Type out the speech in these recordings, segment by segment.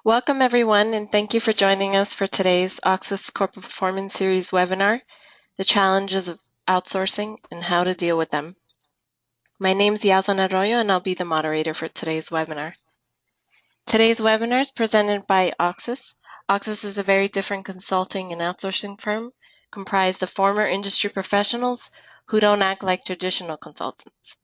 Welcome everyone, and thank you for joining us for today's Auxis Corporate Performance Series webinar, The Challenges of Outsourcing and How to Deal with Them. My name is Yazan Arroyo, and I'll be the moderator for today's webinar. Today's webinar is presented by Auxis. Auxis is a very different consulting and outsourcing firm comprised of former industry professionals who don't act like traditional consultants.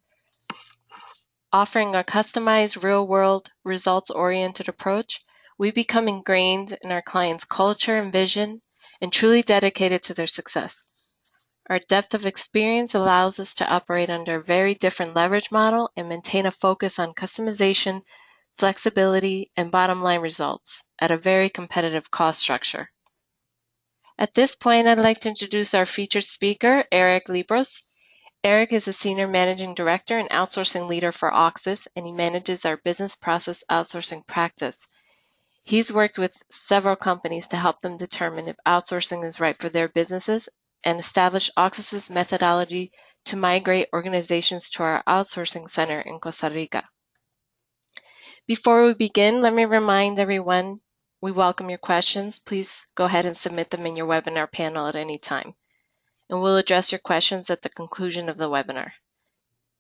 Offering a customized, real-world, results-oriented approach, we become ingrained in our clients' culture and vision and truly dedicated to their success. Our depth of experience allows us to operate under a very different leverage model and maintain a focus on customization, flexibility, and bottom-line results at a very competitive cost structure. At this point, I'd like to introduce our featured speaker, Eric Liebross. Eric is a Senior Managing Director and Outsourcing Leader for Auxis, and he manages our business process outsourcing practice. He's worked with several companies to help them determine if outsourcing is right for their businesses and establish Auxis's methodology to migrate organizations to our outsourcing center in Costa Rica. Before we begin, let me remind everyone we welcome your questions. Please go ahead and submit them in your webinar panel at any time, and we'll address your questions at the conclusion of the webinar.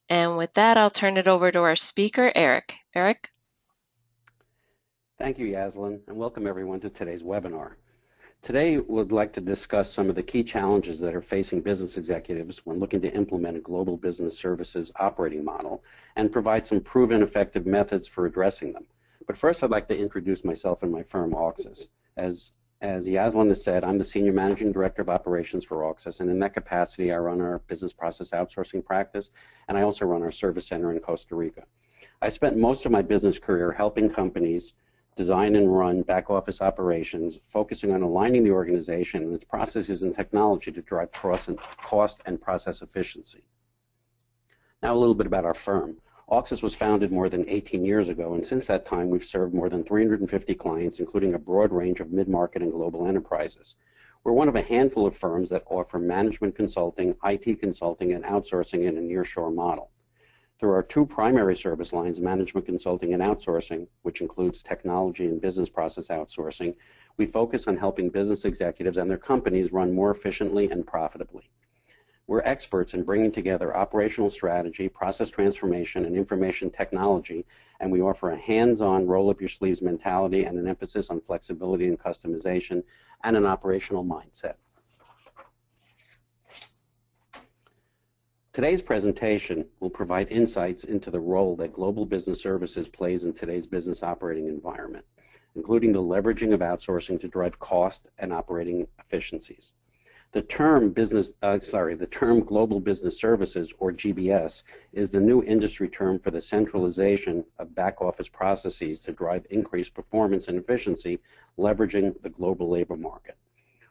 And with that, I'll turn it over to our speaker, Eric. Eric? Thank you, Yaslin, and welcome everyone to today's webinar. Today, we'd like to discuss some of the key challenges that are facing business executives when looking to implement a global business services operating model and provide some proven effective methods for addressing them. But first, I'd like to introduce myself and my firm, Auxis. As Yaslin has said, I'm the Senior Managing Director of Operations for Auxis, and in that capacity, I run our business process outsourcing practice, and I also run our service center in Costa Rica. I spent most of my business career helping companies design and run back-office operations, focusing on aligning the organization and its processes and technology to drive cost and process efficiency. Now a little bit about our firm. Auxis was founded more than 18 years ago, and since that time we've served more than 350 clients, including a broad range of mid-market and global enterprises. We're one of a handful of firms that offer management consulting, IT consulting, and outsourcing in a nearshore model. Through our two primary service lines, management consulting and outsourcing, which includes technology and business process outsourcing, we focus on helping business executives and their companies run more efficiently and profitably. We're experts in bringing together operational strategy, process transformation, and information technology, and we offer a hands-on, roll-up-your-sleeves mentality and an emphasis on flexibility and customization and an operational mindset. Today's presentation will provide insights into the role that global business services plays in today's business operating environment, including the leveraging of outsourcing to drive cost and operating efficiencies. The term global business services, or GBS, is the new industry term for the centralization of back-office processes to drive increased performance and efficiency, leveraging the global labor market.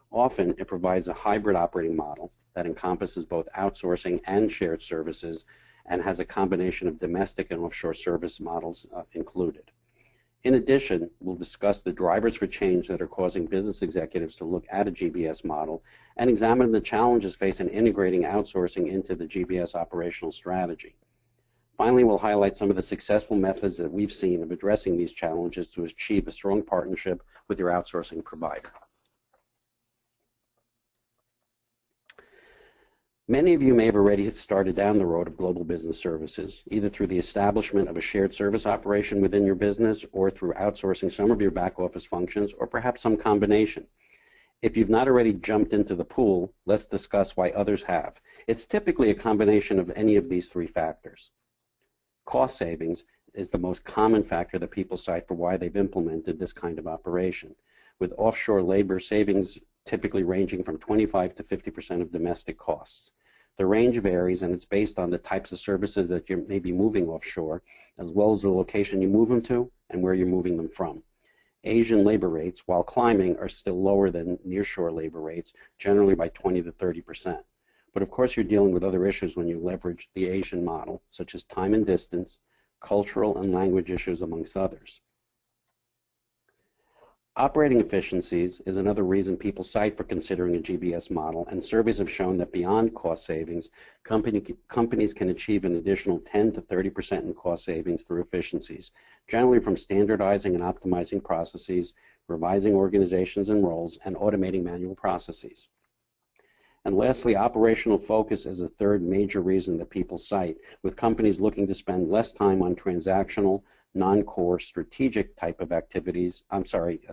Often, it provides a hybrid operating model that encompasses both outsourcing and shared services and has a combination of domestic and offshore service models included. In addition, we'll discuss the drivers for change that are causing business executives to look at a GBS model and examine the challenges faced in integrating outsourcing into the GBS operational strategy. Finally, we'll highlight some of the successful methods that we've seen of addressing these challenges to achieve a strong partnership with your outsourcing provider. Many of you may have already started down the road of global business services, either through the establishment of a shared service operation within your business or through outsourcing some of your back office functions, or perhaps some combination. If you've not already jumped into the pool, let's discuss why others have. It's typically a combination of any of these three factors. Cost savings is the most common factor that people cite for why they've implemented this kind of operation, with offshore labor savings typically ranging from 25 to 50% of domestic costs. The range varies, and it's based on the types of services that you may be moving offshore, as well as the location you move them to and where you're moving them from. Asian labor rates, while climbing, are still lower than nearshore labor rates, generally by 20 to 30%. But of course, you're dealing with other issues when you leverage the Asian model, such as time and distance, cultural and language issues, amongst others. Operating efficiencies is another reason people cite for considering a GBS model, and surveys have shown that beyond cost savings, companies can achieve an additional 10 to 30% in cost savings through efficiencies, generally from standardizing and optimizing processes, revising organizations and roles, and automating manual processes. And lastly, operational focus is a third major reason that people cite, with companies looking to spend less time on transactional, non-core strategic type of activities,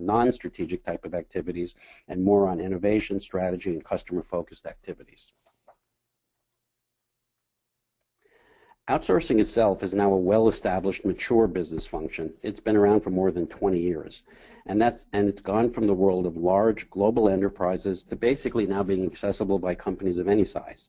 non-strategic type of activities, and more on innovation, strategy, and customer-focused activities. Outsourcing itself is now a well-established, mature business function. It's been around for more than 20 years. And it's gone from the world of large global enterprises to basically now being accessible by companies of any size.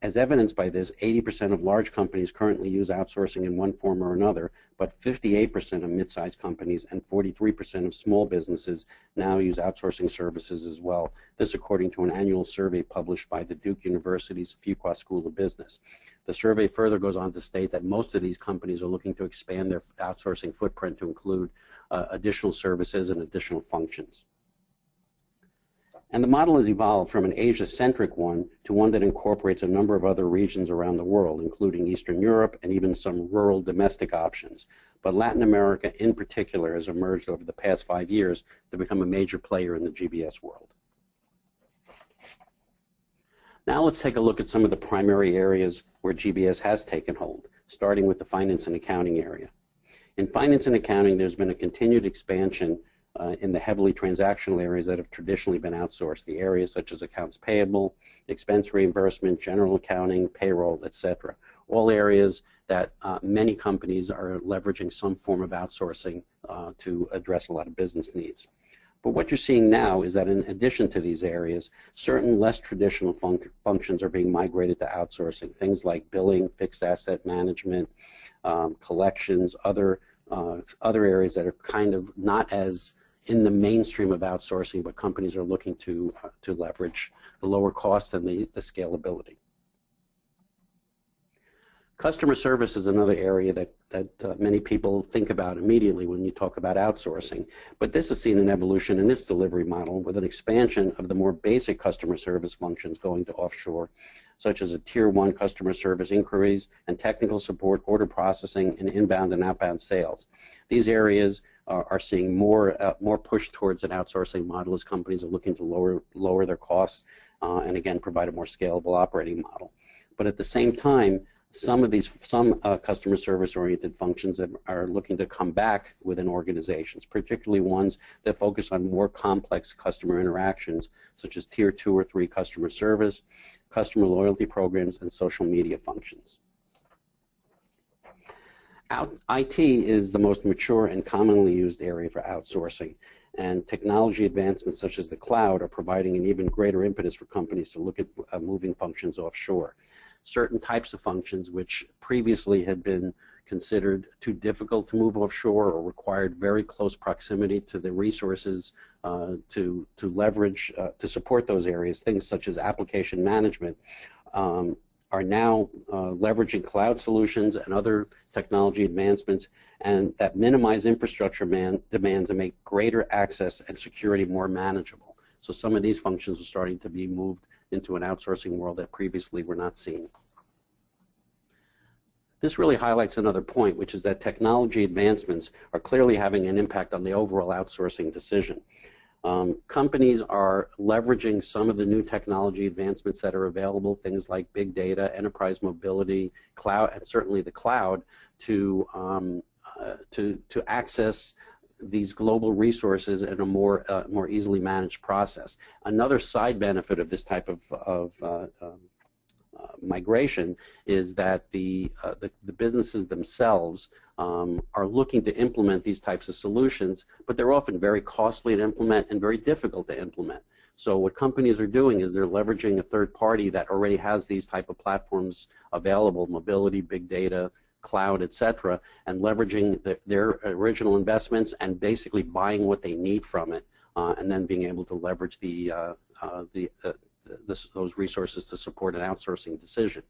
As evidenced by this, 80% of large companies currently use outsourcing in one form or another, but 58% of mid-sized companies and 43% of small businesses now use outsourcing services as well. This according to an annual survey published by the Duke University's Fuqua School of Business. The survey further goes on to state that most of these companies are looking to expand their outsourcing footprint to include additional services and additional functions. And the model has evolved from an Asia-centric one to one that incorporates a number of other regions around the world, including Eastern Europe and even some rural domestic options. But Latin America in particular has emerged over the past 5 years to become a major player in the GBS world. Now let's take a look at some of the primary areas where GBS has taken hold, starting with the finance and accounting area. In finance and accounting, there's been a continued expansion in the heavily transactional areas that have traditionally been outsourced, the areas such as accounts payable, expense reimbursement, general accounting, payroll, etc. All areas that many companies are leveraging some form of outsourcing to address a lot of business needs. But what you're seeing now is that in addition to these areas, certain less traditional functions are being migrated to outsourcing, things like billing, fixed asset management, collections, other areas that are kind of not as in the mainstream of outsourcing, but companies are looking to leverage the lower cost and the scalability. Customer service is another area that many people think about immediately when you talk about outsourcing, but this has seen an evolution in its delivery model with an expansion of the more basic customer service functions going to offshore, such as a Tier 1 customer service inquiries and technical support, order processing, and inbound and outbound sales. These areas are seeing more push towards an outsourcing model as companies are looking to lower their costs and again provide a more scalable operating model. But at the same time, some customer service oriented functions are looking to come back within organizations, particularly ones that focus on more complex customer interactions, such as Tier 2 or 3 customer service, customer loyalty programs, and social media functions. IT is the most mature and commonly used area for outsourcing, and technology advancements such as the cloud are providing an even greater impetus for companies to look at moving functions offshore. Certain types of functions which previously had been considered too difficult to move offshore or required very close proximity to the resources to leverage to support those areas, things such as application management, are now leveraging cloud solutions and other technology advancements and that minimize infrastructure demands and make greater access and security more manageable. So some of these functions are starting to be moved into an outsourcing world that previously were not seen. This really highlights another point, which is that technology advancements are clearly having an impact on the overall outsourcing decision. Companies are leveraging some of the new technology advancements that are available, things like big data, enterprise mobility, cloud, and certainly the cloud, to access these global resources in a more easily managed process. Another side benefit of this type of migration is that the businesses themselves are looking to implement these types of solutions, but they're often very costly to implement and very difficult to implement. So what companies are doing is they're leveraging a third party that already has these type of platforms available, mobility, big data, cloud, etc., and leveraging their original investments and basically buying what they need from it, and then being able to leverage those resources to support an outsourcing decision.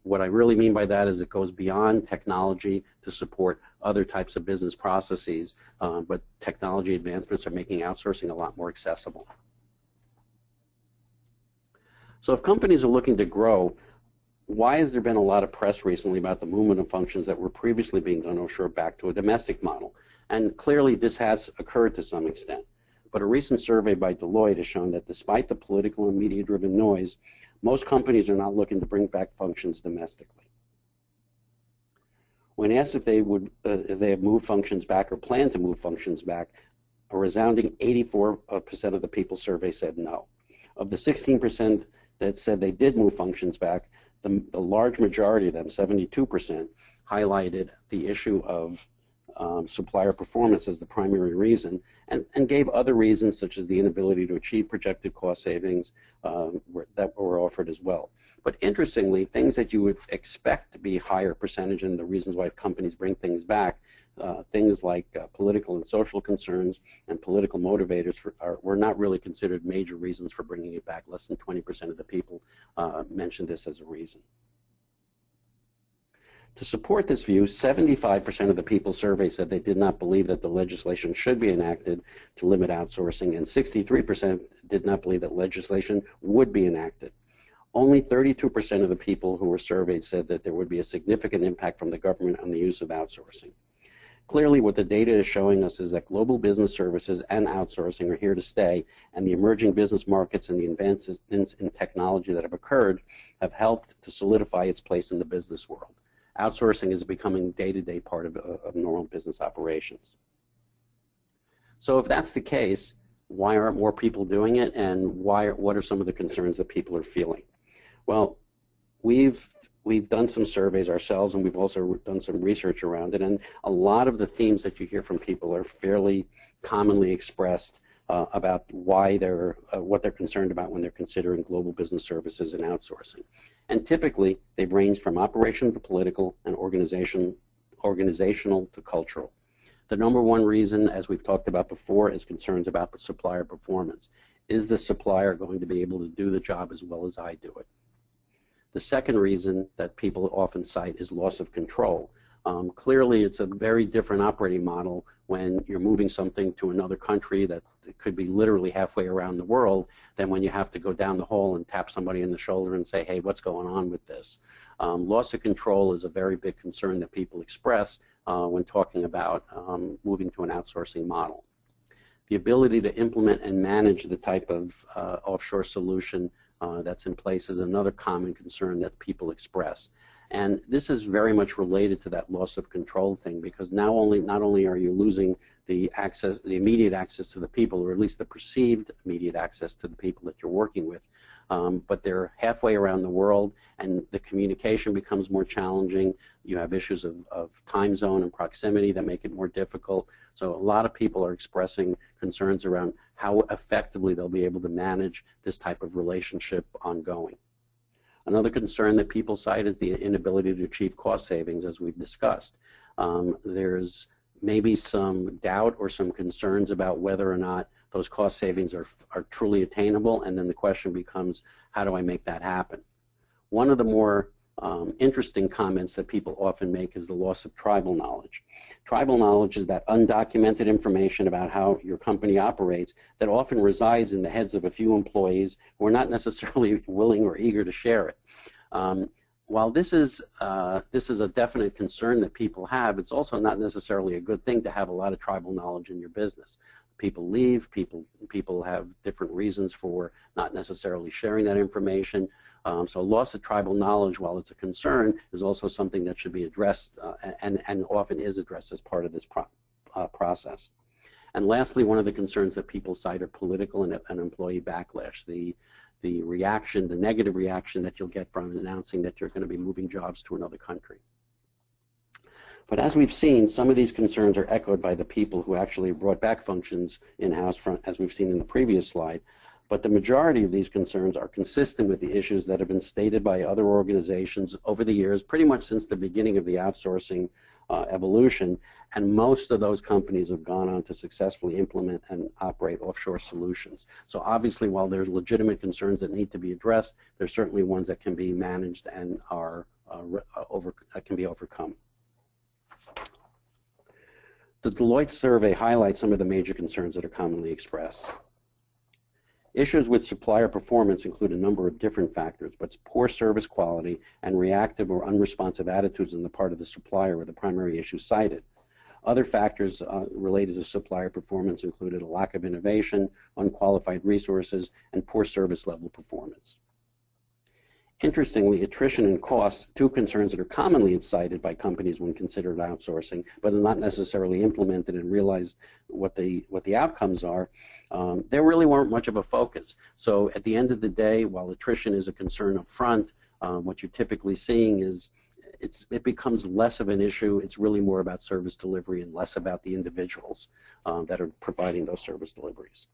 What I really mean by that is it goes beyond technology to support other types of business processes, but technology advancements are making outsourcing a lot more accessible. So if companies are looking to grow, why has there been a lot of press recently about the movement of functions that were previously being done offshore back to a domestic model? And clearly this has occurred to some extent. But a recent survey by Deloitte has shown that despite the political and media-driven noise, most companies are not looking to bring back functions domestically. When asked if they have moved functions back or plan to move functions back, a resounding 84% of the people surveyed said no. Of the 16% that said they did move functions back, the large majority of them, 72%, highlighted the issue of supplier performance as the primary reason, and gave other reasons such as the inability to achieve projected cost savings that were offered as well. But interestingly, things that you would expect to be higher percentage in the reasons why companies bring things back, things like political and social concerns and political motivators were not really considered major reasons for bringing it back. Less than 20% of the people mentioned this as a reason. To support this view, 75% of the people surveyed said they did not believe that the legislation should be enacted to limit outsourcing, and 63% did not believe that legislation would be enacted. Only 32% of the people who were surveyed said that there would be a significant impact from the government on the use of outsourcing. Clearly, what the data is showing us is that global business services and outsourcing are here to stay, and the emerging business markets and the advancements in technology that have occurred have helped to solidify its place in the business world. Outsourcing is becoming day-to-day part of normal business operations. So if that's the case, why aren't more people doing it, and what are some of the concerns that people are feeling? Well, we've done some surveys ourselves, and we've also done some research around it, and a lot of the themes that you hear from people are fairly commonly expressed about why what they're concerned about when they're considering global business services and outsourcing. And typically, they've ranged from operational to political and organizational to cultural. The number one reason, as we've talked about before, is concerns about supplier performance. Is the supplier going to be able to do the job as well as I do it? The second reason that people often cite is loss of control. Clearly, it's a very different operating model when you're moving something to another country that could be literally halfway around the world than when you have to go down the hall and tap somebody in the shoulder and say, hey, what's going on with this? Loss of control is a very big concern that people express when talking about moving to an outsourcing model. The ability to implement and manage the type of offshore solution that's in place is another common concern that people express. And this is very much related to that loss of control thing, because not only are you losing the immediate access to the people, or at least the perceived immediate access to the people that you're working with, but they're halfway around the world, and the communication becomes more challenging. You have issues of time zone and proximity that make it more difficult. So a lot of people are expressing concerns around how effectively they'll be able to manage this type of relationship ongoing. Another concern that people cite is the inability to achieve cost savings, as we've discussed. There's maybe some doubt or some concerns about whether or not those cost savings are truly attainable, and then the question becomes, how do I make that happen? One of the more interesting comments that people often make is the loss of tribal knowledge. Tribal knowledge is that undocumented information about how your company operates that often resides in the heads of a few employees who are not necessarily willing or eager to share it. While this is a definite concern that people have, it's also not necessarily a good thing to have a lot of tribal knowledge in your business. People leave, people have different reasons for not necessarily sharing that information. So loss of tribal knowledge, while it's a concern, is also something that should be addressed and often is addressed as part of this process. And lastly, one of the concerns that people cite are political and employee backlash, the reaction, the negative reaction that you'll get from announcing that you're going to be moving jobs to another country. But as we've seen, some of these concerns are echoed by the people who actually brought back functions in-house, as we've seen in the previous slide. But the majority of these concerns are consistent with the issues that have been stated by other organizations over the years, pretty much since the beginning of the outsourcing evolution, and most of those companies have gone on to successfully implement and operate offshore solutions. So obviously, while there's legitimate concerns that need to be addressed, there's certainly ones that can be managed and can be overcome. The Deloitte survey highlights some of the major concerns that are commonly expressed. Issues with supplier performance include a number of different factors, but poor service quality and reactive or unresponsive attitudes on the part of the supplier are the primary issues cited. Other factors related to supplier performance included a lack of innovation, unqualified resources, and poor service level performance. Interestingly, attrition and cost, two concerns that are commonly cited by companies when considered outsourcing, but are not necessarily implemented and realize what the outcomes are, there really weren't much of a focus. So at the end of the day, while attrition is a concern up front, what you're typically seeing is it becomes less of an issue. It's really more about service delivery and less about the individuals that are providing those service deliveries.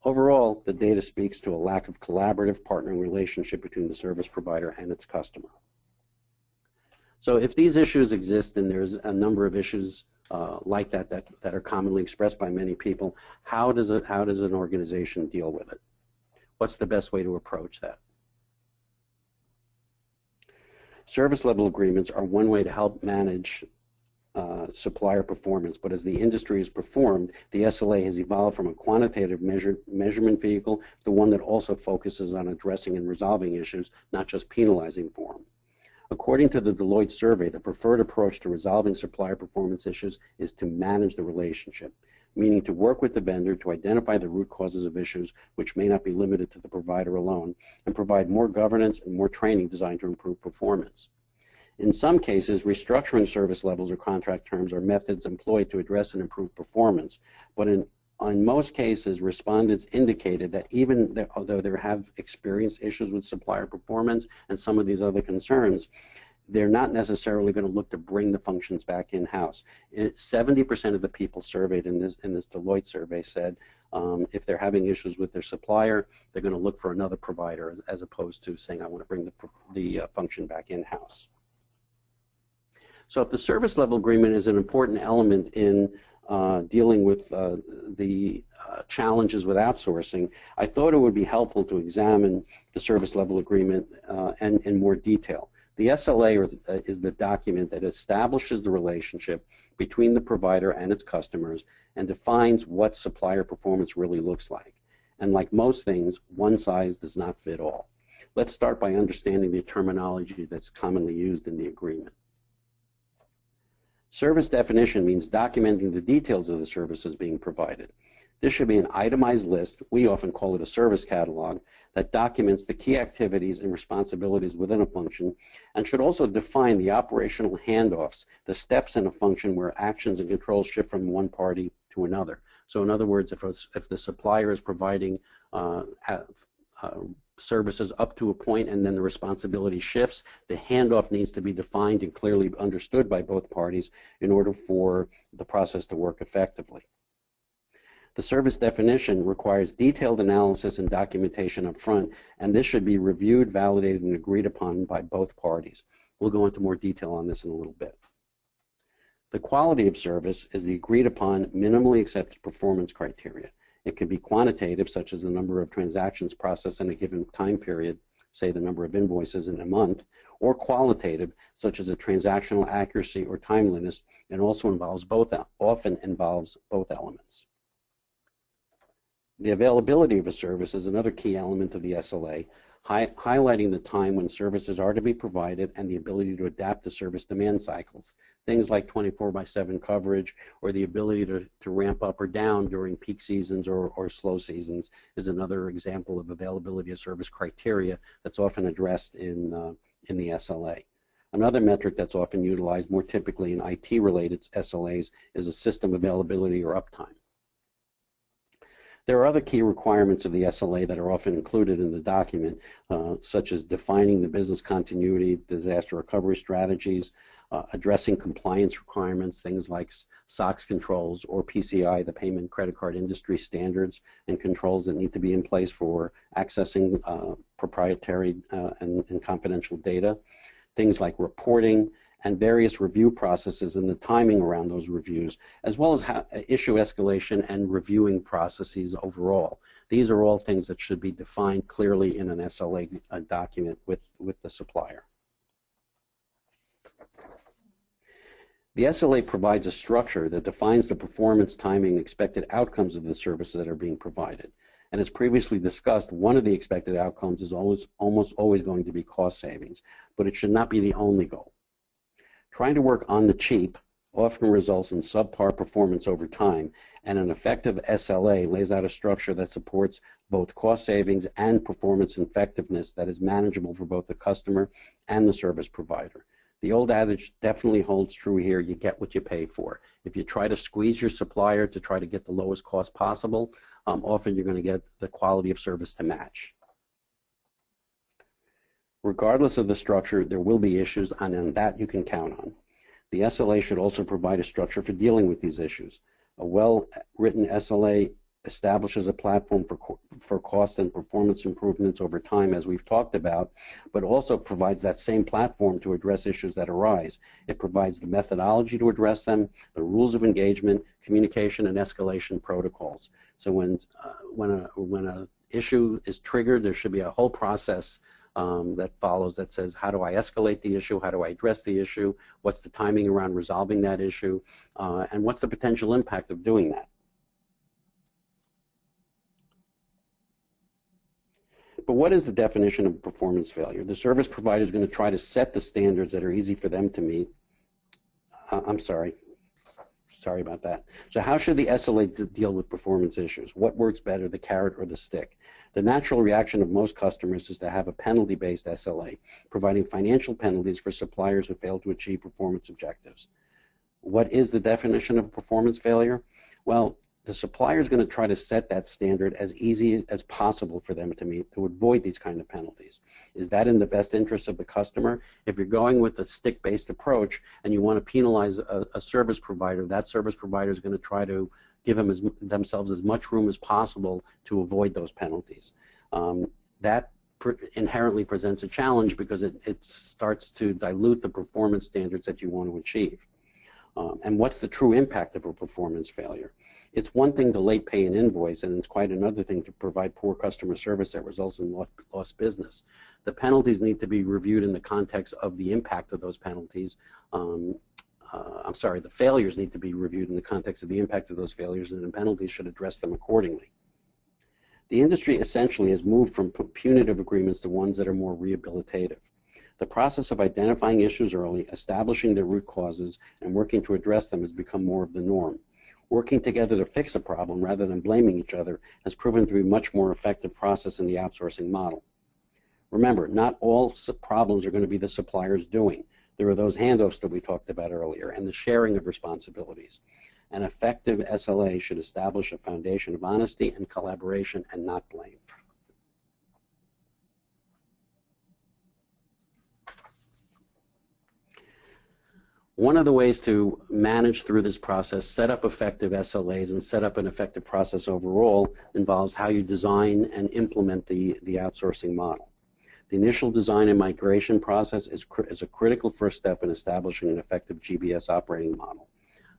Overall, the data speaks to a lack of collaborative partnering relationship between the service provider and its customer. So if these issues exist, and there's a number of issues like that are commonly expressed by many people, how does an organization deal with it? What's the best way to approach that? Service level agreements are one way to help manage supplier performance, but as the industry has performed, the SLA has evolved from a quantitative measurement vehicle to one that also focuses on addressing and resolving issues, not just penalizing for them. According to the Deloitte survey, the preferred approach to resolving supplier performance issues is to manage the relationship, meaning to work with the vendor to identify the root causes of issues, which may not be limited to the provider alone, and provide more governance and more training designed to improve performance. In some cases, restructuring service levels or contract terms are methods employed to address and improve performance, but in most cases, respondents indicated that although they have experienced issues with supplier performance and some of these other concerns, they're not necessarily going to look to bring the functions back in-house. 70% of the people surveyed in this Deloitte survey said if they're having issues with their supplier, they're going to look for another provider as opposed to saying, I want to bring the function back in-house. So if the service level agreement is an important element in dealing with the challenges with outsourcing, I thought it would be helpful to examine the service level agreement and in more detail. The SLA is the document that establishes the relationship between the provider and its customers and defines what supplier performance really looks like. And like most things, one size does not fit all. Let's start by understanding the terminology that's commonly used in the agreement. Service definition means documenting the details of the services being provided. This should be an itemized list, we often call it a service catalog, that documents the key activities and responsibilities within a function and should also define the operational handoffs, the steps in a function where actions and controls shift from one party to another. So in other words, if the supplier is providing services up to a point and then the responsibility shifts, the handoff needs to be defined and clearly understood by both parties in order for the process to work effectively. The service definition requires detailed analysis and documentation up front, and this should be reviewed, validated, and agreed upon by both parties. We'll go into more detail on this in a little bit. The quality of service is the agreed upon minimally accepted performance criteria. It can be quantitative, such as the number of transactions processed in a given time period, say the number of invoices in a month, or qualitative, such as a transactional accuracy or timeliness, and also often involves both elements. The availability of a service is another key element of the SLA, highlighting the time when services are to be provided and the ability to adapt to service demand cycles. Things like 24/7 coverage or the ability to ramp up or down during peak seasons or slow seasons is another example of availability of service criteria that's often addressed in the SLA. Another metric that's often utilized more typically in IT-related SLAs is a system availability or uptime. There are other key requirements of the SLA that are often included in the document, such as defining the business continuity, disaster recovery strategies, addressing compliance requirements, things like SOX controls or PCI, the payment credit card industry standards and controls that need to be in place for accessing proprietary and confidential data, things like reporting, and various review processes and the timing around those reviews, as well as issue escalation and reviewing processes overall. These are all things that should be defined clearly in an SLA document with the supplier. The SLA provides a structure that defines the performance, timing, and expected outcomes of the services that are being provided. And as previously discussed, one of the expected outcomes is almost always going to be cost savings, but it should not be the only goal. Trying to work on the cheap often results in subpar performance over time, and an effective SLA lays out a structure that supports both cost savings and performance effectiveness that is manageable for both the customer and the service provider. The old adage definitely holds true here: you get what you pay for. If you try to squeeze your supplier to try to get the lowest cost possible, often you're going to get the quality of service to match. Regardless of the structure, there will be issues, and that you can count on. The SLA should also provide a structure for dealing with these issues. A well-written SLA establishes a platform for cost and performance improvements over time, as we've talked about, but also provides that same platform to address issues that arise. It provides the methodology to address them, the rules of engagement, communication, and escalation protocols. So when an issue is triggered, there should be a whole process that follows that says, how do I escalate the issue, how do I address the issue, what's the timing around resolving that issue, and what's the potential impact of doing that. But what is the definition of performance failure? The service provider is going to try to set the standards that are easy for them to meet. I'm sorry about that. So how should the SLA deal with performance issues? What works better, the carrot or the stick? The natural reaction of most customers is to have a penalty-based SLA, providing financial penalties for suppliers who fail to achieve performance objectives. What is the definition of performance failure? Well, the supplier is going to try to set that standard as easy as possible for them to meet to avoid these kind of penalties. Is that in the best interest of the customer? If you're going with a stick-based approach and you want to penalize a service provider, that service provider is going to try to give themselves as much room as possible to avoid those penalties. That inherently presents a challenge because it starts to dilute the performance standards that you want to achieve. And what's the true impact of a performance failure? It's one thing to late pay an invoice, and it's quite another thing to provide poor customer service that results in lost business. The penalties need to be reviewed in the context of the impact of those penalties. The failures need to be reviewed in the context of the impact of those failures, and the penalties should address them accordingly. The industry essentially has moved from punitive agreements to ones that are more rehabilitative. The process of identifying issues early, establishing their root causes, and working to address them has become more of the norm. Working together to fix a problem rather than blaming each other has proven to be a much more effective process in the outsourcing model. Remember, not all problems are going to be the supplier's doing. There are those handoffs that we talked about earlier and the sharing of responsibilities. An effective SLA should establish a foundation of honesty and collaboration and not blame. One of the ways to manage through this process, set up effective SLAs and set up an effective process overall, involves how you design and implement the outsourcing model. The initial design and migration process is a critical first step in establishing an effective GBS operating model.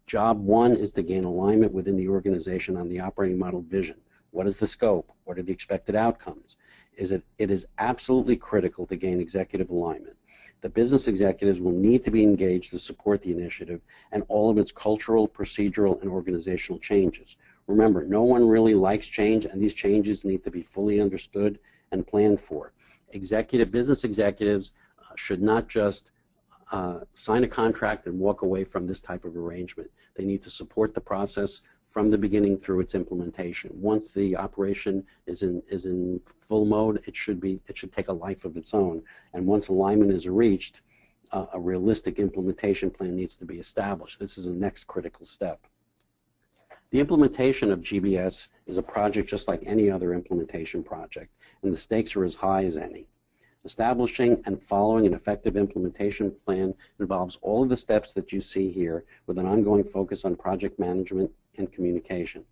Job one is to gain alignment within the organization on the operating model vision. What is the scope? What are the expected outcomes? It is absolutely critical to gain executive alignment. The business executives will need to be engaged to support the initiative and all of its cultural, procedural, and organizational changes. Remember, no one really likes change, and these changes need to be fully understood and planned for. Business executives should not just sign a contract and walk away from this type of arrangement. They need to support the process from the beginning through its implementation. Once the operation is in full mode, it should take a life of its own. And once alignment is reached, a realistic implementation plan needs to be established. This is the next critical step. The implementation of GBS is a project just like any other implementation project, and the stakes are as high as any. Establishing and following an effective implementation plan involves all of the steps that you see here, with an ongoing focus on project management and communication.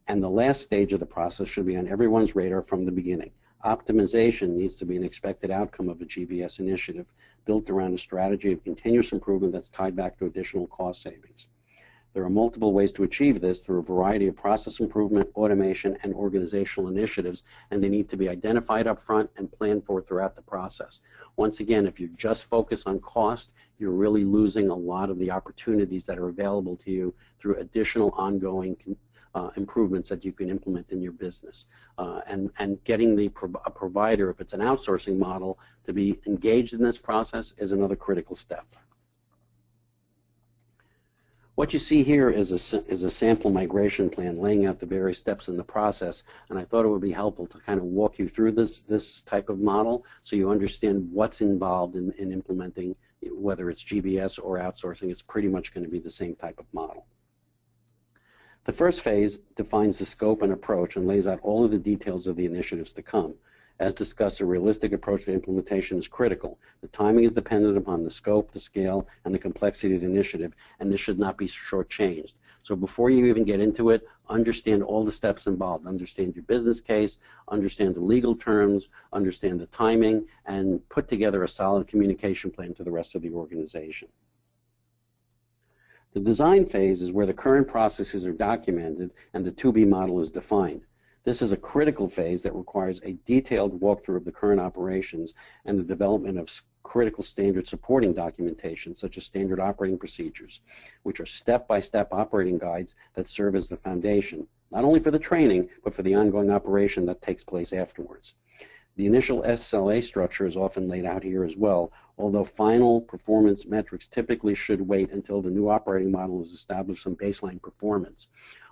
And the last stage of the process should be on everyone's radar from the beginning. Optimization needs to be an expected outcome of a GBS initiative built around a strategy of continuous improvement that's tied back to additional cost savings. There are multiple ways to achieve this through a variety of process improvement, automation, and organizational initiatives, and they need to be identified up front and planned for throughout the process. Once again, if you just focus on cost, you're really losing a lot of the opportunities that are available to you through additional ongoing improvements that you can implement in your business. And getting a provider, if it's an outsourcing model, to be engaged in this process is another critical step. What you see here is a sample migration plan laying out the various steps in the process, and I thought it would be helpful to kind of walk you through this type of model so you understand what's involved in implementing, whether it's GBS or outsourcing. It's pretty much going to be the same type of model. The first phase defines the scope and approach and lays out all of the details of the initiatives to come. As discussed, a realistic approach to implementation is critical. The timing is dependent upon the scope, the scale, and the complexity of the initiative, and this should not be shortchanged. So before you even get into it, understand all the steps involved. Understand your business case, understand the legal terms, understand the timing, and put together a solid communication plan to the rest of the organization. The design phase is where the current processes are documented and the to-be model is defined. This is a critical phase that requires a detailed walkthrough of the current operations and the development of critical standard supporting documentation, such as standard operating procedures, which are step-by-step operating guides that serve as the foundation, not only for the training, but for the ongoing operation that takes place afterwards. The initial SLA structure is often laid out here as well, although final performance metrics typically should wait until the new operating model has established some baseline performance.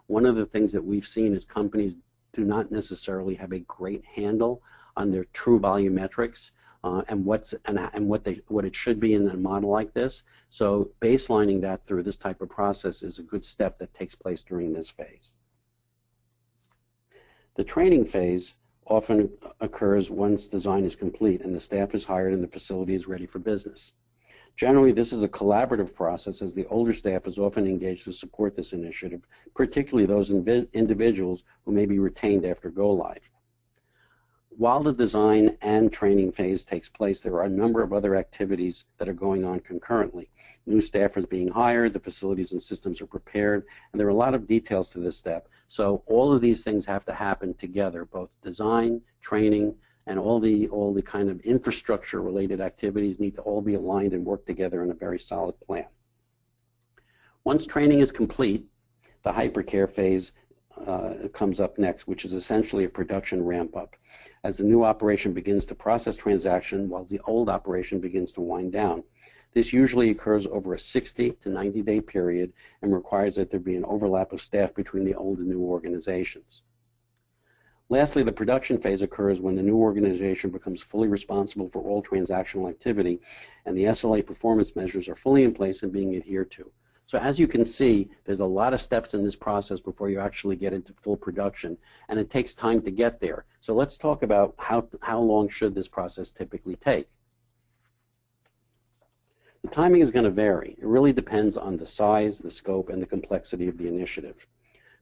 One of the things that we've seen is companies do not necessarily have a great handle on their true volumetrics and what it should be in a model like this. So baselining that through this type of process is a good step that takes place during this phase. The training phase often occurs once design is complete and the staff is hired and the facility is ready for business. Generally, this is a collaborative process as the older staff is often engaged to support this initiative, particularly those individuals who may be retained after go-live. While the design and training phase takes place, there are a number of other activities that are going on concurrently. New staff is being hired, the facilities and systems are prepared, and there are a lot of details to this step. So all of these things have to happen together, both design, training, and all the kind of infrastructure related activities need to all be aligned and work together in a very solid plan. Once training is complete, the hypercare phase comes up next, which is essentially a production ramp up, as the new operation begins to process transaction while the old operation begins to wind down. This usually occurs over a 60 to 90-day period and requires that there be an overlap of staff between the old and new organizations. Lastly, the production phase occurs when the new organization becomes fully responsible for all transactional activity and the SLA performance measures are fully in place and being adhered to. So as you can see, there's a lot of steps in this process before you actually get into full production, and it takes time to get there. So let's talk about how long should this process typically take. The timing is going to vary. It really depends on the size, the scope, and the complexity of the initiative.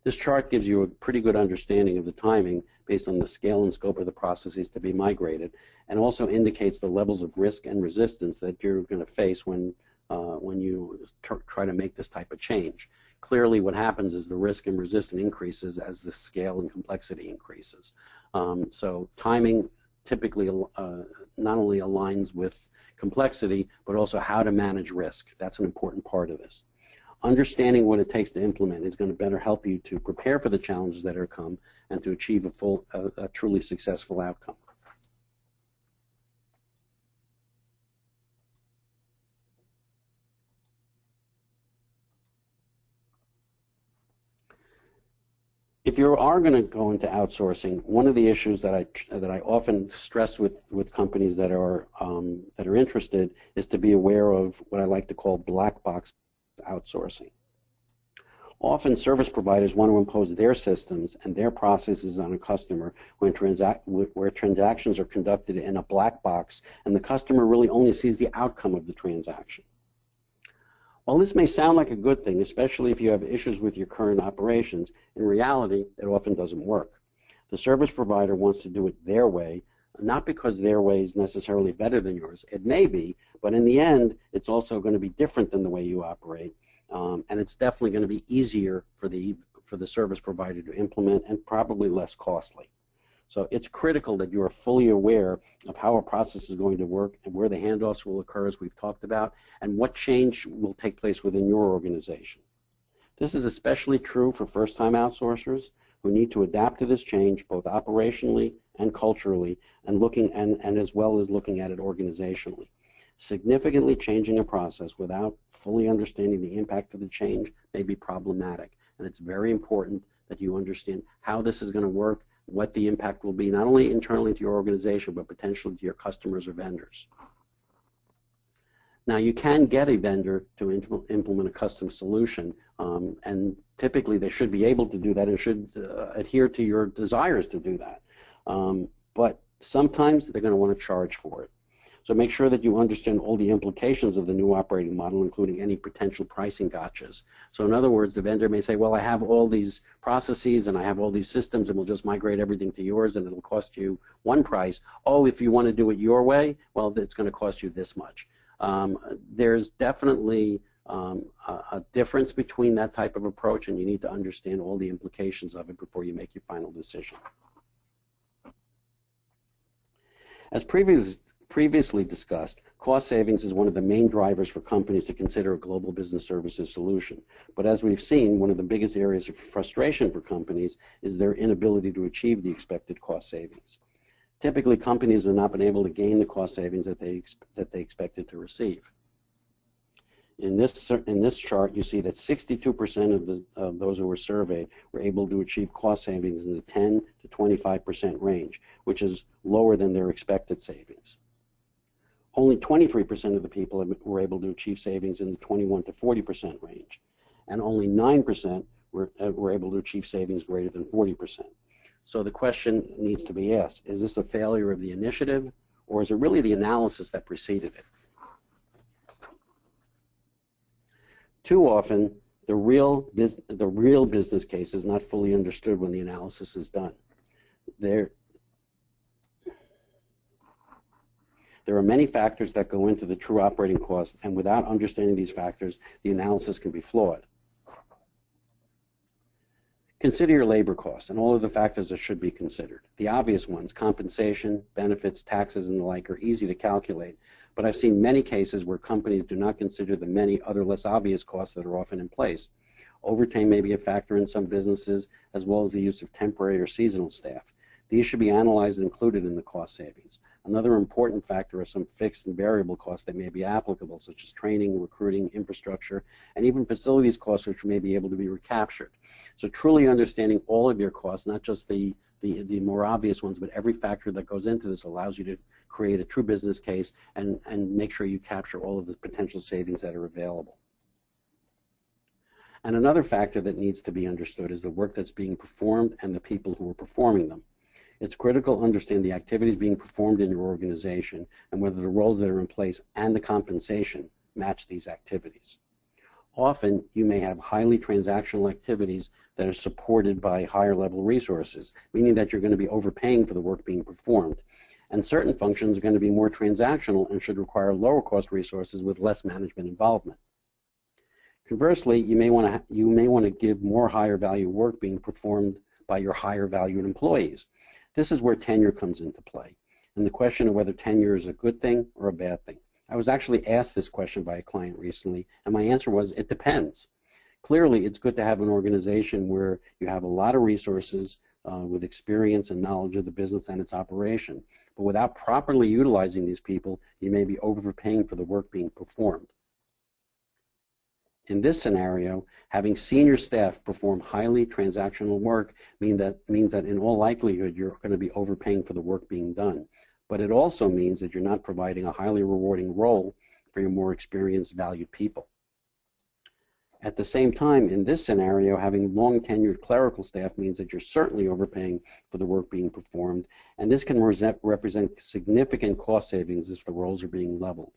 This chart gives you a pretty good understanding of the timing based on the scale and scope of the processes to be migrated, and also indicates the levels of risk and resistance that you're going to face when you try to make this type of change. Clearly what happens is the risk and resistance increases as the scale and complexity increases. So timing typically not only aligns with complexity, but also how to manage risk. That's an important part of this. Understanding what it takes to implement is going to better help you to prepare for the challenges that are come and to achieve a truly successful outcome. If you are going to go into outsourcing, one of the issues that I often stress with companies that are interested is to be aware of what I like to call black box outsourcing. Often service providers want to impose their systems and their processes on a customer where transactions are conducted in a black box and the customer really only sees the outcome of the transaction. While this may sound like a good thing, especially if you have issues with your current operations, in reality, it often doesn't work. The service provider wants to do it their way, not because their way is necessarily better than yours. It may be, but in the end, it's also going to be different than the way you operate. and it's definitely going to be easier for the service provider to implement and probably less costly. So it's critical that you are fully aware of how a process is going to work and where the handoffs will occur, as we've talked about, and what change will take place within your organization. This is especially true for first-time outsourcers who need to adapt to this change both operationally and culturally, and as well as looking at it organizationally. Significantly changing a process without fully understanding the impact of the change may be problematic, and it's very important that you understand how this is going to work, what the impact will be, not only internally to your organization, but potentially to your customers or vendors. Now, you can get a vendor to implement a custom solution, and typically they should be able to do that and should adhere to your desires to do that. But sometimes they're going to want to charge for it. So make sure that you understand all the implications of the new operating model, including any potential pricing gotchas. So in other words, the vendor may say, well, I have all these processes and I have all these systems and we'll just migrate everything to yours and it'll cost you one price. Oh, if you want to do it your way, well, it's going to cost you this much. There's definitely a difference between that type of approach, and you need to understand all the implications of it before you make your final decision. As previously discussed, cost savings is one of the main drivers for companies to consider a global business services solution. But as we've seen, one of the biggest areas of frustration for companies is their inability to achieve the expected cost savings. Typically, companies have not been able to gain the cost savings that they expected to receive. In this chart, you see that 62% of those who were surveyed were able to achieve cost savings in the 10 to 25% range, which is lower than their expected savings. Only 23% of the people were able to achieve savings in the 21 to 40% range, and only 9% were able to achieve savings greater than 40%. So the question needs to be asked, is this a failure of the initiative, or is it really the analysis that preceded it? Too often, the real business case is not fully understood when the analysis is done. There are many factors that go into the true operating cost, and without understanding these factors, the analysis can be flawed. Consider your labor costs and all of the factors that should be considered. The obvious ones, compensation, benefits, taxes, and the like, are easy to calculate, but I've seen many cases where companies do not consider the many other less obvious costs that are often in place. Overtime may be a factor in some businesses, as well as the use of temporary or seasonal staff. These should be analyzed and included in the cost savings. Another important factor are some fixed and variable costs that may be applicable, such as training, recruiting, infrastructure, and even facilities costs, which may be able to be recaptured. So truly understanding all of your costs, not just the more obvious ones, but every factor that goes into this allows you to create a true business case and make sure you capture all of the potential savings that are available. And another factor that needs to be understood is the work that's being performed and the people who are performing them. It's critical to understand the activities being performed in your organization and whether the roles that are in place and the compensation match these activities. Often, you may have highly transactional activities that are supported by higher level resources, meaning that you're going to be overpaying for the work being performed. And certain functions are going to be more transactional and should require lower cost resources with less management involvement. Conversely, you may want to give more higher value work being performed by your higher valued employees. This is where tenure comes into play, and the question of whether tenure is a good thing or a bad thing. I was actually asked this question by a client recently, and my answer was, it depends. Clearly, it's good to have an organization where you have a lot of resources with experience and knowledge of the business and its operation. But without properly utilizing these people, you may be overpaying for the work being performed. In this scenario, having senior staff perform highly transactional work means that in all likelihood you're going to be overpaying for the work being done. But it also means that you're not providing a highly rewarding role for your more experienced, valued people. At the same time, in this scenario, having long-tenured clerical staff means that you're certainly overpaying for the work being performed, and this can represent significant cost savings if the roles are being leveled.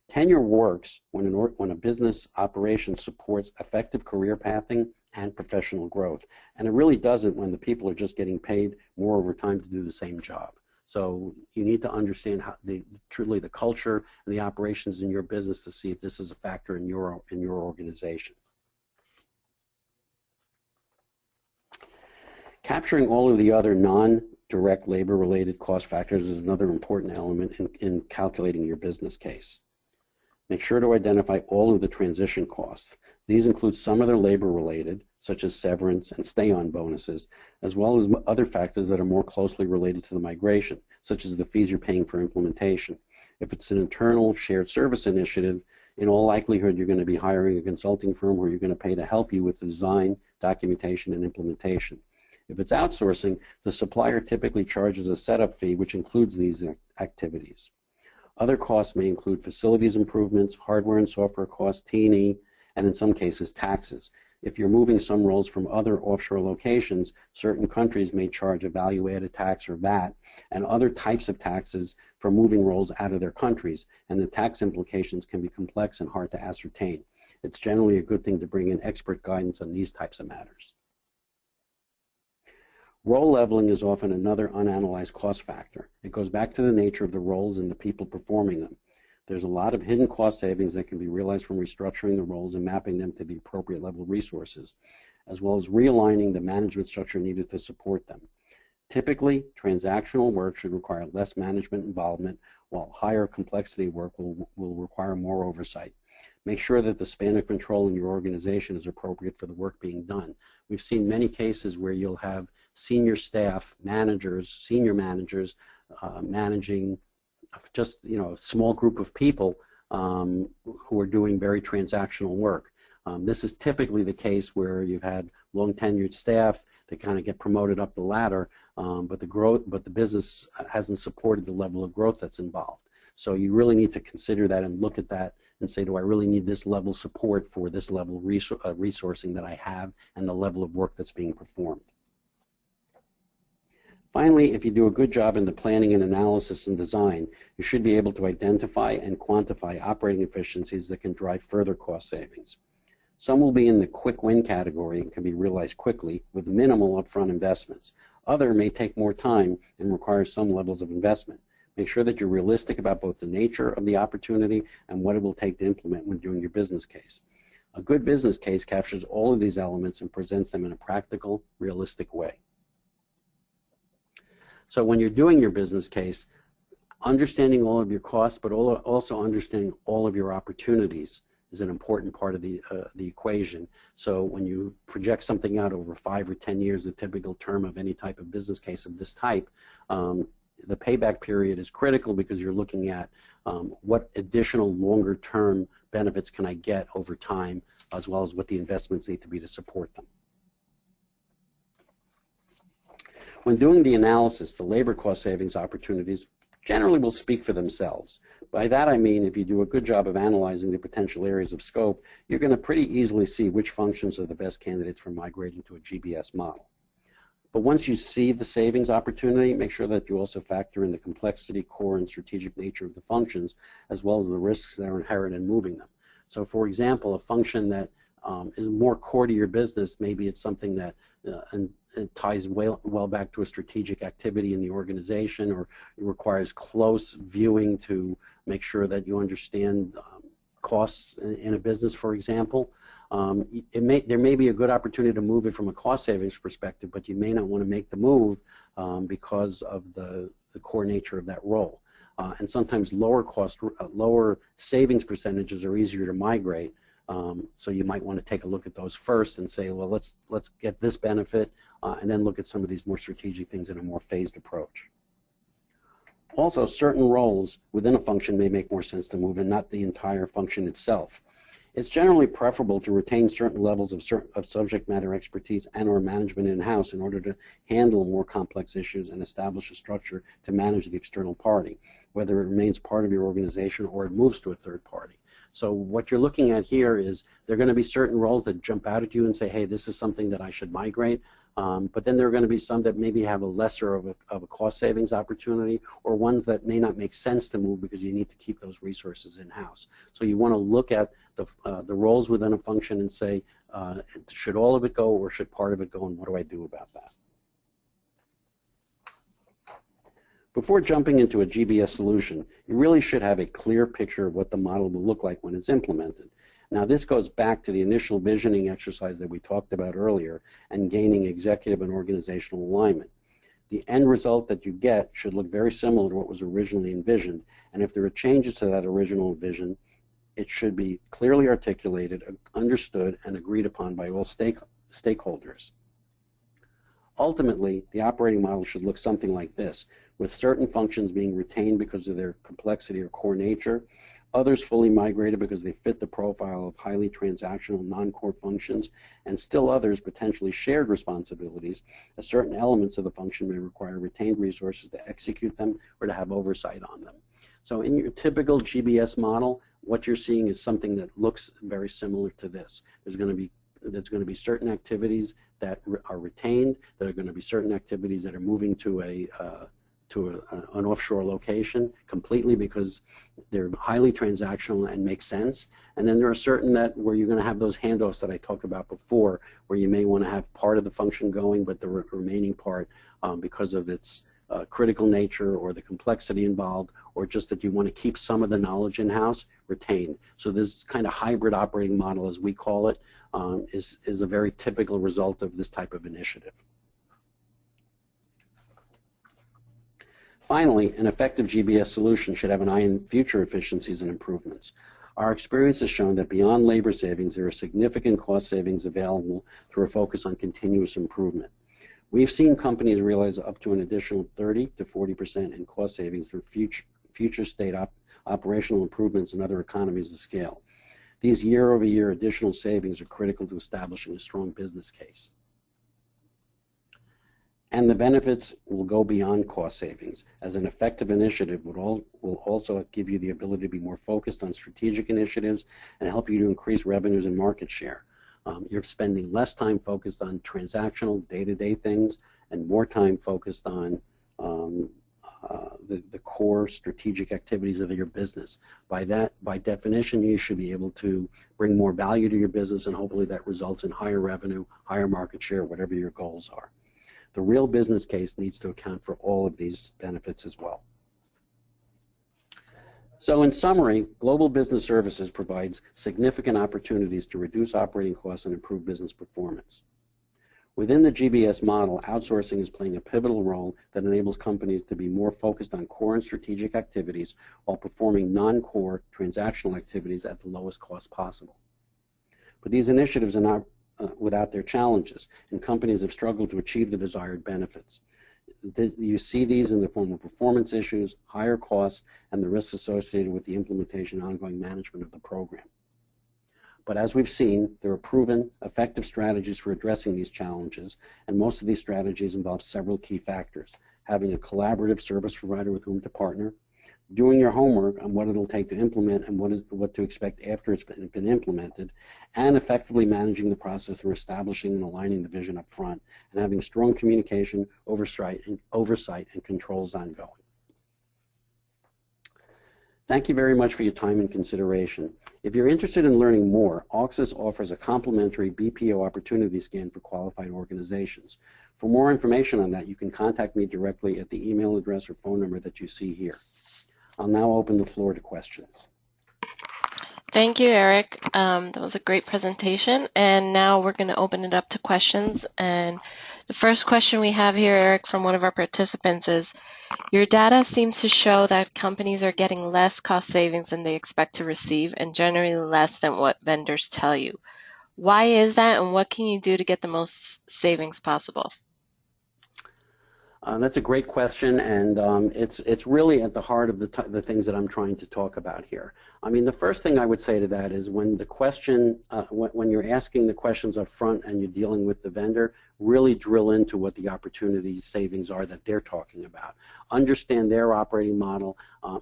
Tenure works when a business operation supports effective career pathing and professional growth, and it really doesn't when the people are just getting paid more over time to do the same job. So you need to understand how truly the culture and the operations in your business to see if this is a factor in your organization. Capturing all of the other non-direct labor-related cost factors is another important element in calculating your business case. Make sure to identify all of the transition costs. These include some that are labor-related, such as severance and stay-on bonuses, as well as other factors that are more closely related to the migration, such as the fees you're paying for implementation. If it's an internal shared service initiative, in all likelihood, you're going to be hiring a consulting firm who you're going to pay to help you with the design, documentation, and implementation. If it's outsourcing, the supplier typically charges a setup fee, which includes these activities. Other costs may include facilities improvements, hardware and software costs, T&E, and in some cases, taxes. If you're moving some roles from other offshore locations, certain countries may charge a value-added tax or VAT and other types of taxes for moving roles out of their countries, and the tax implications can be complex and hard to ascertain. It's generally a good thing to bring in expert guidance on these types of matters. Role leveling is often another unanalyzed cost factor. It goes back to the nature of the roles and the people performing them. There's a lot of hidden cost savings that can be realized from restructuring the roles and mapping them to the appropriate level of resources, as well as realigning the management structure needed to support them. Typically, transactional work should require less management involvement, while higher complexity work will require more oversight. Make sure that the span of control in your organization is appropriate for the work being done. We've seen many cases where you'll have senior staff, managers, senior managers managing just a small group of people who are doing very transactional work. This is typically the case where you've had long tenured staff that kind of get promoted up the ladder, but the business hasn't supported the level of growth that's involved. So you really need to consider that and look at that and say, do I really need this level of support for this level of resourcing that I have and the level of work that's being performed? Finally, if you do a good job in the planning and analysis and design, you should be able to identify and quantify operating efficiencies that can drive further cost savings. Some will be in the quick win category and can be realized quickly with minimal upfront investments. Other may take more time and require some levels of investment. Make sure that you're realistic about both the nature of the opportunity and what it will take to implement when doing your business case. A good business case captures all of these elements and presents them in a practical, realistic way. So when you're doing your business case, understanding all of your costs, but also understanding all of your opportunities is an important part of the equation. So when you project something out over 5 or 10 years, the typical term of any type of business case of this type, the payback period is critical because you're looking at what additional longer-term benefits can I get over time, as well as what the investments need to be to support them. When doing the analysis, the labor cost savings opportunities generally will speak for themselves. By that I mean if you do a good job of analyzing the potential areas of scope, you're going to pretty easily see which functions are the best candidates for migrating to a GBS model. But once you see the savings opportunity, make sure that you also factor in the complexity, core, and strategic nature of the functions, as well as the risks that are inherent in moving them. So for example, a function that is more core to your business, maybe it's something that it ties well back to a strategic activity in the organization, or it requires close viewing to make sure that you understand costs in a business, for example. There may be a good opportunity to move it from a cost savings perspective, but you may not want to make the move because of the core nature of that role. And sometimes lower savings percentages are easier to migrate. So you might want to take a look at those first and say, well, let's get this benefit, and then look at some of these more strategic things in a more phased approach. Also, certain roles within a function may make more sense to move and not the entire function itself. It's generally preferable to retain certain levels of subject matter expertise and or management in-house in order to handle more complex issues and establish a structure to manage the external party, whether it remains part of your organization or it moves to a third party. So what you're looking at here is there are going to be certain roles that jump out at you and say, hey, this is something that I should migrate. But then there are going to be some that maybe have a lesser of a cost savings opportunity, or ones that may not make sense to move because you need to keep those resources in-house. So you want to look at the roles within a function and say, should all of it go or should part of it go, and what do I do about that? Before jumping into a GBS solution, you really should have a clear picture of what the model will look like when it's implemented. Now, this goes back to the initial visioning exercise that we talked about earlier and gaining executive and organizational alignment. The end result that you get should look very similar to what was originally envisioned, and if there are changes to that original vision, it should be clearly articulated, understood, and agreed upon by all stakeholders. Ultimately, the operating model should look something like this, with certain functions being retained because of their complexity or core nature, others fully migrated because they fit the profile of highly transactional non-core functions, and still others potentially shared responsibilities, as certain elements of the function may require retained resources to execute them or to have oversight on them. So in your typical GBS model, what you're seeing is something that looks very similar to this. There's going to be certain activities that are retained. There are going to be certain activities that are moving to an offshore location completely because they're highly transactional and make sense. And then there are certain where you're going to have those handoffs that I talked about before, where you may want to have part of the function going, but the remaining part, because of its critical nature or the complexity involved, or just that you want to keep some of the knowledge in-house, retained. So this kind of hybrid operating model, as we call it, is a very typical result of this type of initiative. Finally, an effective GBS solution should have an eye on future efficiencies and improvements. Our experience has shown that beyond labor savings, there are significant cost savings available through a focus on continuous improvement. We've seen companies realize up to an additional 30 to 40% in cost savings through future state operational improvements and other economies of scale. These year-over-year additional savings are critical to establishing a strong business case. And the benefits will go beyond cost savings, as an effective initiative will also give you the ability to be more focused on strategic initiatives and help you to increase revenues and market share. You're spending less time focused on transactional day-to-day things and more time focused on the core strategic activities of your business. By definition, you should be able to bring more value to your business, and hopefully that results in higher revenue, higher market share, whatever your goals are. The real business case needs to account for all of these benefits as well. So in summary, global business services provides significant opportunities to reduce operating costs and improve business performance. Within the GBS model, outsourcing is playing a pivotal role that enables companies to be more focused on core and strategic activities while performing non-core transactional activities at the lowest cost possible. But these initiatives are not without their challenges, and companies have struggled to achieve the desired benefits. You see these in the form of performance issues, higher costs, and the risks associated with the implementation and ongoing management of the program. But as we've seen, there are proven, effective strategies for addressing these challenges, and most of these strategies involve several key factors: having a collaborative service provider with whom to partner, doing your homework on what it'll take to implement and what to expect after it's been implemented, and effectively managing the process through establishing and aligning the vision up front, and having strong communication, oversight, and controls ongoing. Thank you very much for your time and consideration. If you're interested in learning more, Auxis offers a complimentary BPO opportunity scan for qualified organizations. For more information on that, you can contact me directly at the email address or phone number that you see here. I'll now open the floor to questions. Thank you, Eric. That was a great presentation. And now we're going to open it up to questions. And the first question we have here, Eric, from one of our participants is, your data seems to show that companies are getting less cost savings than they expect to receive and generally less than what vendors tell you. Why is that, and what can you do to get the most savings possible? That's a great question, and it's really at the heart of the things that I'm trying to talk about here. I mean, the first thing I would say to that is when the question, when you're asking the questions up front and you're dealing with the vendor, really drill into what the opportunity savings are that they're talking about. Understand their operating model.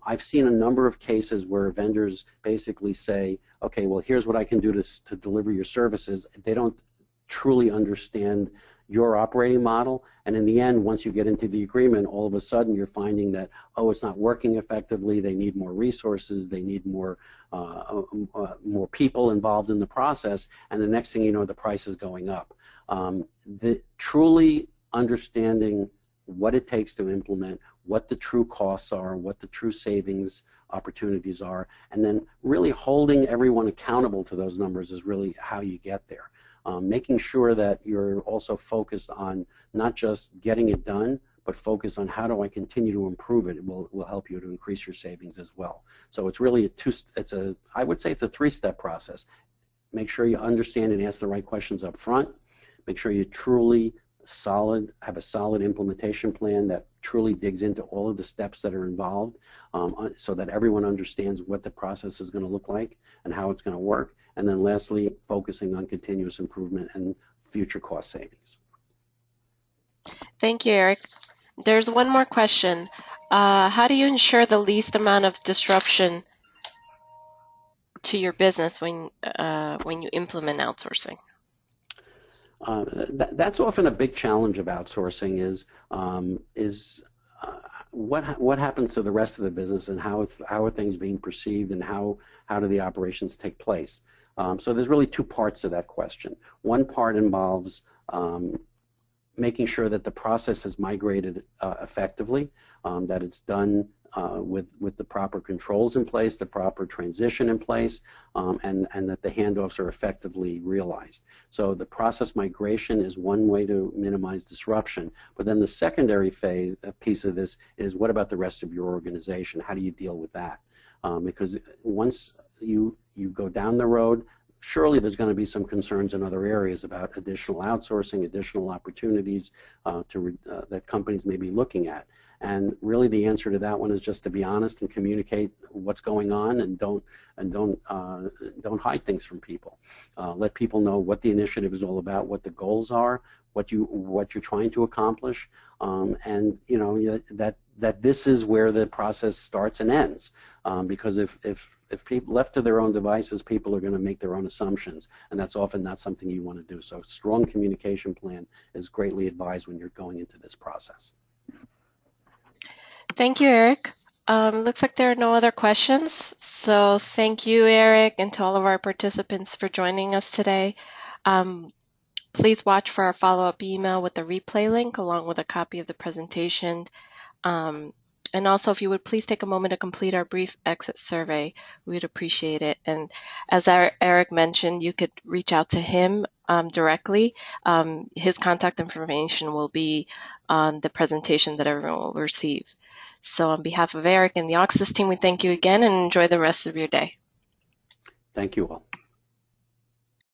I've seen a number of cases where vendors basically say, okay, well, here's what I can do to deliver your services. They don't truly understand your operating model, and in the end, once you get into the agreement, all of a sudden you're finding that, oh, it's not working effectively, they need more resources, they need more people involved in the process, and the next thing you know, the price is going up. Truly understanding what it takes to implement, what the true costs are, what the true savings opportunities are, and then really holding everyone accountable to those numbers is really how you get there. Making sure that you're also focused on not just getting it done, but focus on how do I continue to improve it. It will help you to increase your savings as well. So it's really I would say it's a three-step process. Make sure you understand and ask the right questions up front. Make sure you truly have a solid implementation plan that truly digs into all of the steps that are involved, so that everyone understands what the process is going to look like and how it's going to work. And then lastly, focusing on continuous improvement and future cost savings. Thank you, Eric. There's one more question. How do you ensure the least amount of disruption to your business when you implement outsourcing? That's often a big challenge of outsourcing is what happens to the rest of the business, and how are things being perceived, and how do the operations take place. So there's really two parts to that question. One part involves making sure that the process is migrated effectively, that it's done with the proper controls in place, the proper transition in place, and that the handoffs are effectively realized. So the process migration is one way to minimize disruption. But then the secondary piece of this is, what about the rest of your organization? How do you deal with that? Because once you go down the road, surely there's going to be some concerns in other areas about additional outsourcing, additional opportunities that companies may be looking at. And really the answer to that one is just to be honest and communicate what's going on, and don't hide things from people. Let people know what the initiative is all about, what the goals are, what you're trying to accomplish, and that this is where the process starts and ends. Because if people left to their own devices, people are going to make their own assumptions, and that's often not something you want to do. So a strong communication plan is greatly advised when you're going into this process. Thank you, Eric. Looks like there are no other questions. So thank you, Eric, and to all of our participants for joining us today. Please watch for our follow-up email with the replay link along with a copy of the presentation. And also, if you would please take a moment to complete our brief exit survey, we would appreciate it. And as Eric mentioned, you could reach out to him directly. His contact information will be on the presentation that everyone will receive. So on behalf of Eric and the Auxis team, we thank you again and enjoy the rest of your day. Thank you all.